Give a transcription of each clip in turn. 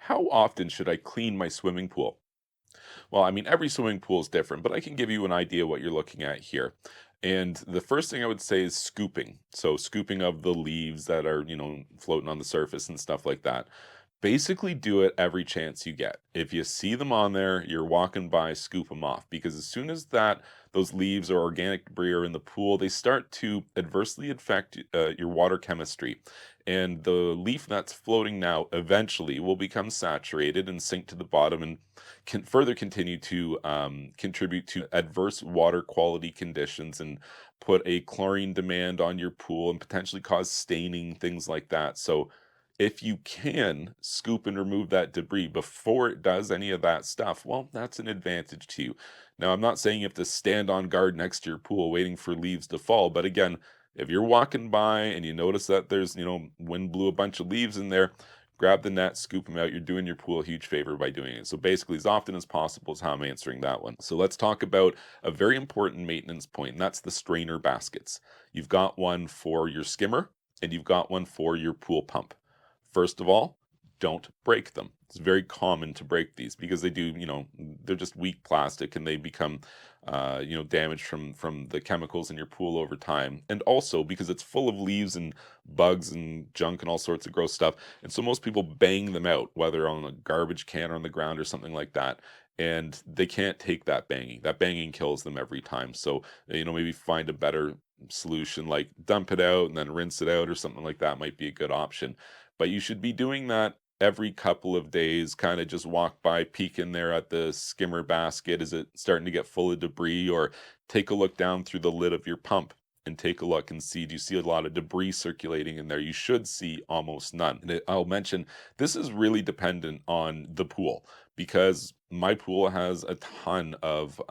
How often should I clean my swimming pool? Well, I mean, every swimming pool is different, but I can give you an idea what you're looking at here. And the first thing I would say is scooping. So, scooping of the leaves that are, floating on the surface and stuff like that. Basically, do it every chance you get. If you see them on there, you're walking by, scoop them off because as soon as those leaves or organic debris are in the pool, they start to adversely affect your water chemistry, and the leaf that's floating now eventually will become saturated and sink to the bottom and can further continue to contribute to adverse water quality conditions and put a chlorine demand on your pool and potentially cause staining, things like that. So if you can scoop and remove that debris before it does any of that stuff, well, that's an advantage to you. Now, I'm not saying you have to stand on guard next to your pool waiting for leaves to fall, but again, if you're walking by and you notice that there's, wind blew a bunch of leaves in there, grab the net, scoop them out. You're doing your pool a huge favor by doing it. So basically, as often as possible is how I'm answering that one. So let's talk about a very important maintenance point, and that's the strainer baskets. You've got one for your skimmer and you've got one for your pool pump. First of all, don't break them. It's very common to break these because they do, they're just weak plastic and they become, damaged from the chemicals in your pool over time. And also because it's full of leaves and bugs and junk and all sorts of gross stuff. And so most people bang them out, whether on a garbage can or on the ground or something like that. And they can't take that banging. That banging kills them every time. So, maybe find a better solution like dump it out and then rinse it out or something like that might be a good option. But you should be doing that every couple of days, kind of just walk by, peek in there at the skimmer basket. Is it starting to get full of debris? Or take a look down through the lid of your pump and take a look and see, do you see a lot of debris circulating in there? You should see almost none. And I'll mention this is really dependent on the pool because my pool has a ton of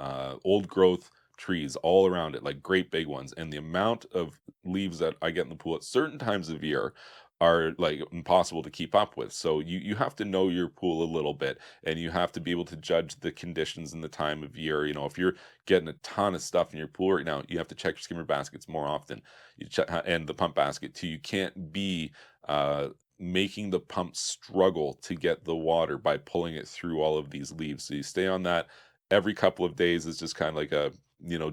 old growth trees all around it, like great big ones. And the amount of leaves that I get in the pool at certain times of year are like impossible to keep up with. So you have to know your pool a little bit and you have to be able to judge the conditions and the time of year. If you're getting a ton of stuff in your pool right now, you have to check your skimmer baskets more often. You check and the pump basket too. You can't be making the pump struggle to get the water by pulling it through all of these leaves. So you stay on that every couple of days is just kind of like a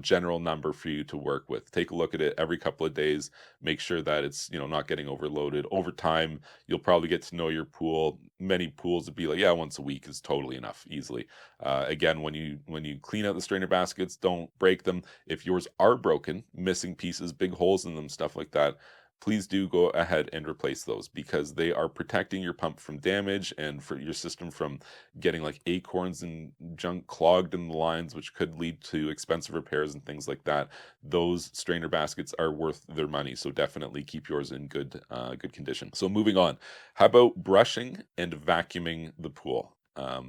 general number for you to work with. Take a look at it every couple of days, make sure that it's not getting overloaded. Over time you'll probably get to know your pool. Many pools would be like, yeah, once a week is totally enough, easily. Again, when you clean out the strainer baskets, don't break them. If yours are broken, missing pieces, big holes in them, stuff like that, please do go ahead and replace those because they are protecting your pump from damage and for your system from getting like acorns and junk clogged in the lines, which could lead to expensive repairs and things like that. Those strainer baskets are worth their money, so definitely keep yours in good condition. So moving on, how about brushing and vacuuming the pool?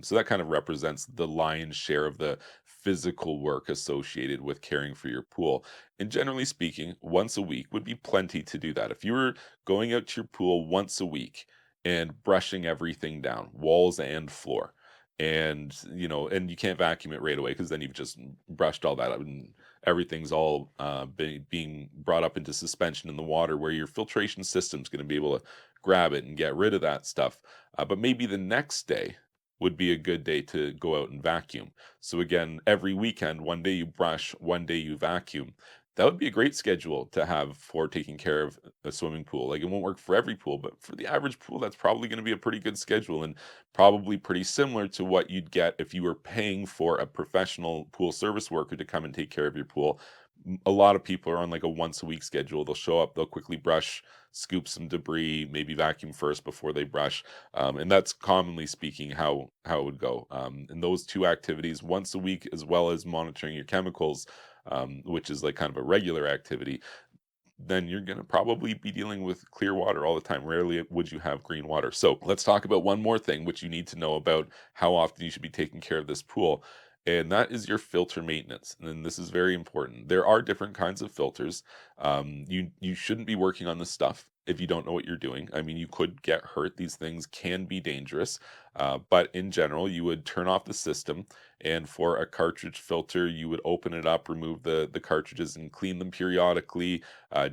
So that kind of represents the lion's share of the physical work associated with caring for your pool. And generally speaking, once a week would be plenty to do that. If you were going out to your pool once a week and brushing everything down, walls and floor, and you can't vacuum it right away because then you've just brushed all that up and everything's all being brought up into suspension in the water where your filtration system's going to be able to grab it and get rid of that stuff. But maybe the next day would be a good day to go out and vacuum. So again, every weekend, one day you brush, one day you vacuum. That would be a great schedule to have for taking care of a swimming pool. Like it won't work for every pool, but for the average pool, that's probably going to be a pretty good schedule and probably pretty similar to what you'd get if you were paying for a professional pool service worker to come and take care of your pool. A lot of people are on like a once a week schedule. They'll show up, they'll quickly brush, scoop some debris, maybe vacuum first before they brush, and that's commonly speaking how it would go. And those two activities once a week, as well as monitoring your chemicals, which is like kind of a regular activity, then you're going to probably be dealing with clear water all the time. Rarely would you have green water. So let's talk about one more thing, which you need to know about how often you should be taking care of this pool. And that is your filter maintenance. And this is very important. There are different kinds of filters. You shouldn't be working on this stuff if you don't know what you're doing. I mean, you could get hurt. These things can be dangerous. But in general, you would turn off the system, and for a cartridge filter, you would open it up, remove the cartridges, and clean them periodically,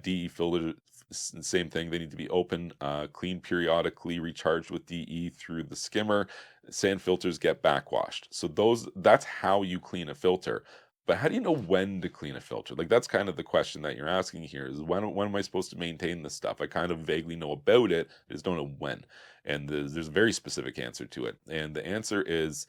de-filter Same thing, they need to be open, cleaned periodically, recharged with DE through the skimmer. Sand filters get backwashed. So that's how you clean a filter. But how do you know when to clean a filter? Like that's kind of the question that you're asking here is when am I supposed to maintain this stuff? I kind of vaguely know about it, I just don't know when. And there's a very specific answer to it. And the answer is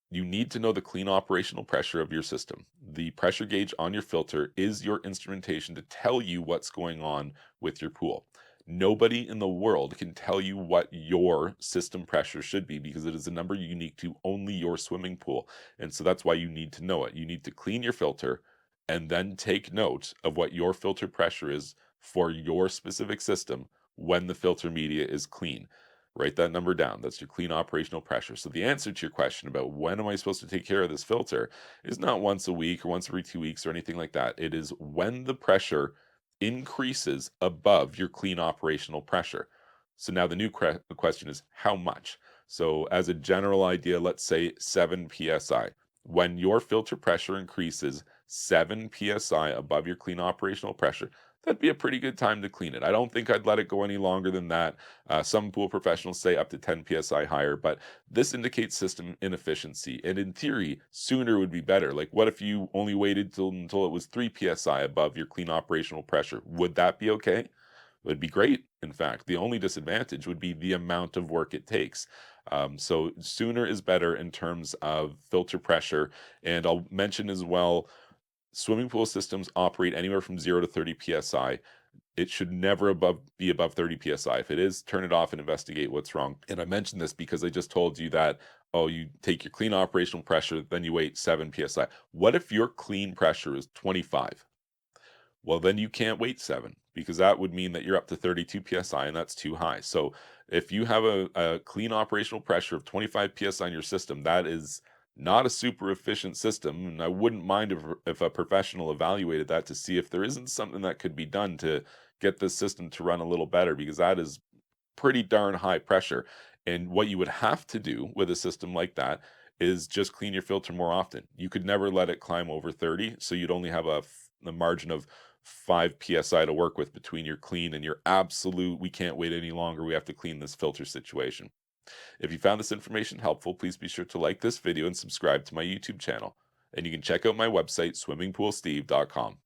you need to know the clean operational pressure of your system. The pressure gauge on your filter is your instrumentation to tell you what's going on with your pool. Nobody in the world can tell you what your system pressure should be because it is a number unique to only your swimming pool. And so that's why you need to know it. You need to clean your filter and then take note of what your filter pressure is for your specific system when the filter media is clean. Write that number down. That's your clean operational pressure. So the answer to your question about when am I supposed to take care of this filter is not once a week or once every 2 weeks or anything like that. It is when the pressure increases above your clean operational pressure. So now the new question is how much? So as a general idea, let's say 7 psi. When your filter pressure increases 7 psi above your clean operational pressure, that'd be a pretty good time to clean it. I don't think I'd let it go any longer than that. Some pool professionals say up to 10 psi higher, but this indicates system inefficiency. And in theory, sooner would be better. Like, what if you only waited until it was 3 psi above your clean operational pressure? Would that be okay? It would be great. In fact, the only disadvantage would be the amount of work it takes. So sooner is better in terms of filter pressure. And I'll mention as well, swimming pool systems operate anywhere from 0 to 30 psi. It should never be above 30 psi. If it is, turn it off and investigate what's wrong. And I mentioned this because I just told you that, oh, you take your clean operational pressure, then you wait 7 psi. What if your clean pressure is 25? Well, then you can't wait 7 because that would mean that you're up to 32 psi and that's too high. So if you have a clean operational pressure of 25 psi in your system, that is not a super efficient system. And I wouldn't mind if a professional evaluated that to see if there isn't something that could be done to get this system to run a little better because that is pretty darn high pressure. And what you would have to do with a system like that is just clean your filter more often. You could never let it climb over 30, so you'd only have a margin of 5 psi to work with between your clean and your absolute, we can't wait any longer, we have to clean this filter situation. If you found this information helpful, please be sure to like this video and subscribe to my YouTube channel. And you can check out my website, swimmingpoolsteve.com.